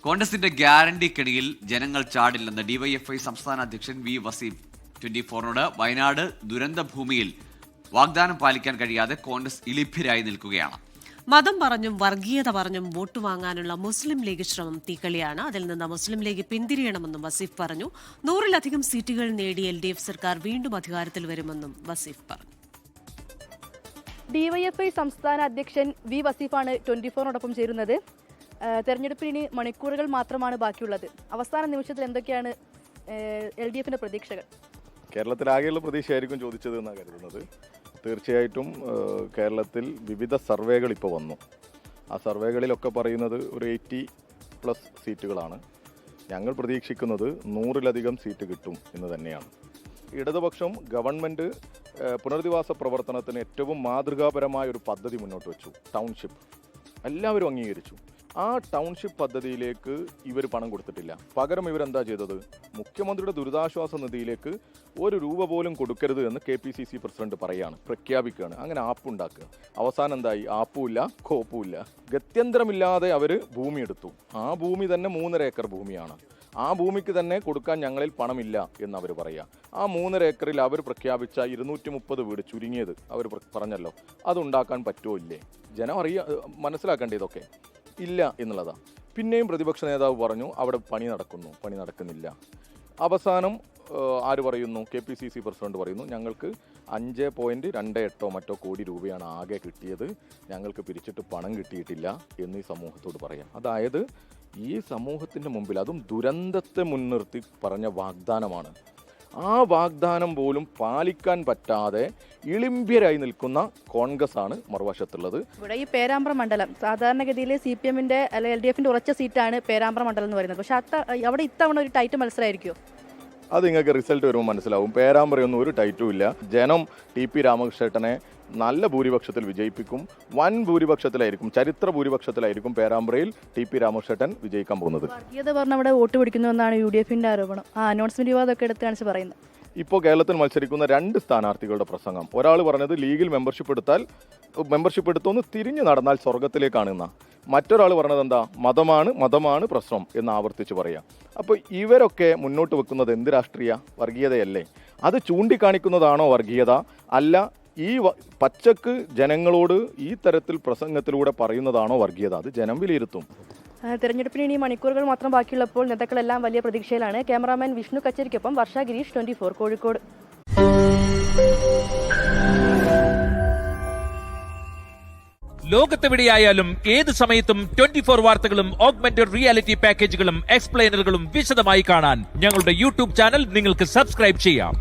കോൺഗ്രസിന്റെ ഗ്യാരണ്ടി കെണിയിൽ ജനങ്ങൾ ചാടില്ലെന്ന് ഡിവൈഎഫ്ഐ സംസ്ഥാന അധ്യക്ഷൻ വി വസീം 24നോട് വയനാട് ദുരന്ത ഭൂമിയിൽ വാഗ്ദാനം പാലിക്കാൻ കഴിയാതെ കോൺഗ്രസ് ഇളിഭ്യരായി നിൽക്കുകയാണ്. മതം പറഞ്ഞും വർഗീയത പറഞ്ഞും വോട്ട് വാങ്ങാനുള്ള മുസ്ലിം ലീഗ് ശ്രമം തീക്കളിയാണ്. അതിൽ നിന്ന് മുസ്ലിം ലീഗ് പിന്തിരിയണമെന്നും വസീഫ് പറഞ്ഞു. 100-ലധികം സീറ്റുകൾ നേടി LDF സർക്കാർ വീണ്ടും അധികാരത്തിൽ വരുമെന്നും വസീഫ് പറഞ്ഞു. ഡിവൈഎഫ്ഐ സംസ്ഥാന അധ്യക്ഷൻ വി വസീഫാണ് 24നോടൊപ്പം ചേരുന്നത്. തെരഞ്ഞെടുപ്പിന് ഇനി മണിക്കൂറുകൾ മാത്രമാണ് ബാക്കിയുള്ളത്. അവസാന നിമിഷത്തിൽ എന്തൊക്കെയാണ് LDFന്റെ പ്രതീക്ഷകൾ? കേരളത്തിലാകെയുള്ള പ്രതീക്ഷയായിരിക്കും ചോദിച്ചത് എന്നാണ് കരുതുന്നത്. തീർച്ചയായിട്ടും കേരളത്തിൽ വിവിധ സർവേകൾ ഇപ്പോൾ വന്നു. ആ സർവേകളിലൊക്കെ പറയുന്നത് ഒരു 80+ സീറ്റുകളാണ്. ഞങ്ങൾ പ്രതീക്ഷിക്കുന്നത് 100-ലധികം സീറ്റ് കിട്ടും എന്ന് തന്നെയാണ്. ഇടതുപക്ഷം ഗവൺമെൻറ് പുനരധിവാസ പ്രവർത്തനത്തിന് ഏറ്റവും മാതൃകാപരമായ ഒരു പദ്ധതി മുന്നോട്ട് വെച്ചു. ടൗൺഷിപ്പ് എല്ലാവരും അംഗീകരിച്ചു. ആ ടൗൺഷിപ്പ് പദ്ധതിയിലേക്ക് ഇവർ പണം കൊടുത്തിട്ടില്ല. പകരം ഇവരെന്താ ചെയ്തത്? മുഖ്യമന്ത്രിയുടെ ദുരിതാശ്വാസ നിധിയിലേക്ക് 1 രൂപ പോലും കൊടുക്കരുത് എന്ന് KPCC പ്രസിഡന്റ് പറയാണ്, പ്രഖ്യാപിക്കുകയാണ്. അങ്ങനെ ആപ്പ് ഉണ്ടാക്കുക. അവസാനം എന്തായി? ആപ്പുമില്ല, കോപ്പുമില്ല. ഗത്യന്തരമില്ലാതെ അവർ ഭൂമി എടുത്തു. ആ ഭൂമി തന്നെ 3.5 ഏക്കർ ഭൂമിയാണ്. ആ ഭൂമിക്ക് തന്നെ കൊടുക്കാൻ ഞങ്ങളിൽ പണമില്ല എന്ന് അവർ പറയുക. ആ 3.5 ഏക്കറിൽ അവർ പ്രഖ്യാപിച്ച 230 വീട് ചുരുങ്ങിയത് അവർ പറഞ്ഞല്ലോ, അതുണ്ടാക്കാൻ പറ്റുമോ ഇല്ലേ? ജനം മനസ്സിലാക്കേണ്ട ഇതൊക്കെ ഇല്ല എന്നുള്ളതാണ്. പിന്നെയും പ്രതിപക്ഷ നേതാവ് പറഞ്ഞു അവിടെ പണി നടക്കുന്നില്ല. അവസാനം ആര് പറയുന്നു? KPCC പ്രസിഡന്റ് പറയുന്നു ഞങ്ങൾക്ക് 5.28 മറ്റോ കോടി രൂപയാണ് ആകെ കിട്ടിയത്, ഞങ്ങൾക്ക് പിരിച്ചിട്ട് പണം കിട്ടിയിട്ടില്ല എന്ന് ഈ സമൂഹത്തോട് പറയാം. അതായത് ഈ സമൂഹത്തിൻ്റെ മുമ്പിൽ, അതും ദുരന്തത്തെ മുൻനിർത്തി പറഞ്ഞ വാഗ്ദാനമാണ്. ആ വാഗ്ദാനം പോലും പാലിക്കാൻ പറ്റാതെ ഇളിമ്പ്യരായി നിൽക്കുന്ന കോൺഗ്രസ് ആണ് മറുവശത്തുള്ളത്. ഇവിടെ ഈ പേരാമ്പ്ര മണ്ഡലം സാധാരണഗതിയിൽ CPMന്റെ അല്ലെങ്കിൽ LDFന്റെ ഉറച്ച സീറ്റാണ് പേരാമ്പ്ര മണ്ഡലം എന്ന് പറയുന്നത്. പക്ഷെ അവിടെ ഇത്തവണ ഒരു ടൈറ്റ് മത്സരമായിരിക്കുമോ? അത് നിങ്ങൾക്ക് റിസൾട്ട് വരുമ്പോൾ മനസ്സിലാവും. പേരാമ്പ്രയൊന്നും ഒരു ടൈറ്റും ഇല്ല. ജനം TP രാമകൃഷ്ണേട്ടനെ നല്ല ഭൂരിപക്ഷത്തിൽ വിജയിപ്പിക്കും. വൻ ഭൂരിപക്ഷത്തിലായിരിക്കും, ചരിത്ര ഭൂരിപക്ഷത്തിലായിരിക്കും പേരാമ്പ്രയിൽ TP രാമകൃഷ്ണേട്ടൻ വിജയിക്കാൻ പോകുന്നത്. വർഗീയത പറഞ്ഞ അവിടെ വോട്ട് പിടിക്കുന്നു എന്നാണ് UDFന്റെ ആരോപണം. അനൗൺസ്മെന്റ് വിവാദമൊക്കെ എടുത്ത് കാണിച്ച് പറയുന്നത്. ഇപ്പോൾ കേരളത്തിൽ മത്സരിക്കുന്ന 2 സ്ഥാനാർത്ഥികളുടെ പ്രസംഗം, ഒരാൾ പറഞ്ഞത് ലീഗിൽ മെമ്പർഷിപ്പ് എടുത്തുമെന്ന് തിരിഞ്ഞു നടന്നാൽ സ്വർഗത്തിലേക്കാണെന്ന, മറ്റൊരാൾ പറഞ്ഞത് എന്താ? മതമാണ് പ്രശ്നം എന്ന് ആവർത്തിച്ച് പറയാം. അപ്പോൾ ഇവരൊക്കെ മുന്നോട്ട് വെക്കുന്നത് എന്ത് രാഷ്ട്രീയ വർഗീയതയല്ലേ? അത് ചൂണ്ടിക്കാണിക്കുന്നതാണോ വർഗീയത? അല്ല, ഈ പച്ചക്ക് ജനങ്ങളോട് ഈ തരത്തിൽ പ്രസംഗത്തിലൂടെ പറയുന്നതാണോ വർഗീയത? അത് ജനം വിലയിരുത്തും. തെരഞ്ഞെടുപ്പിന് ഇനി മണിക്കൂറുകൾ മാത്രം ബാക്കിയുള്ളപ്പോൾ നേതാക്കളെല്ലാം വലിയ പ്രതീക്ഷയിലാണ്. ക്യാമറാമാൻ വിഷ്ണു കച്ചേരിക്കൊപ്പം വർഷ ഗിരീഷ്, 24 കോഴിക്കോട്. ലോകത്തെവിടെയായാലും ഏത് സമയത്തും 24 വാർത്തകളും ഓഗ്മെന്റഡ് റിയാലിറ്റി പാക്കേജുകളും എക്സ്പ്ലെയിനറുകളും വിശദമായി കാണാൻ ഞങ്ങളുടെ YouTube ചാനൽ നിങ്ങൾക്ക് സബ്സ്ക്രൈബ് ചെയ്യാം.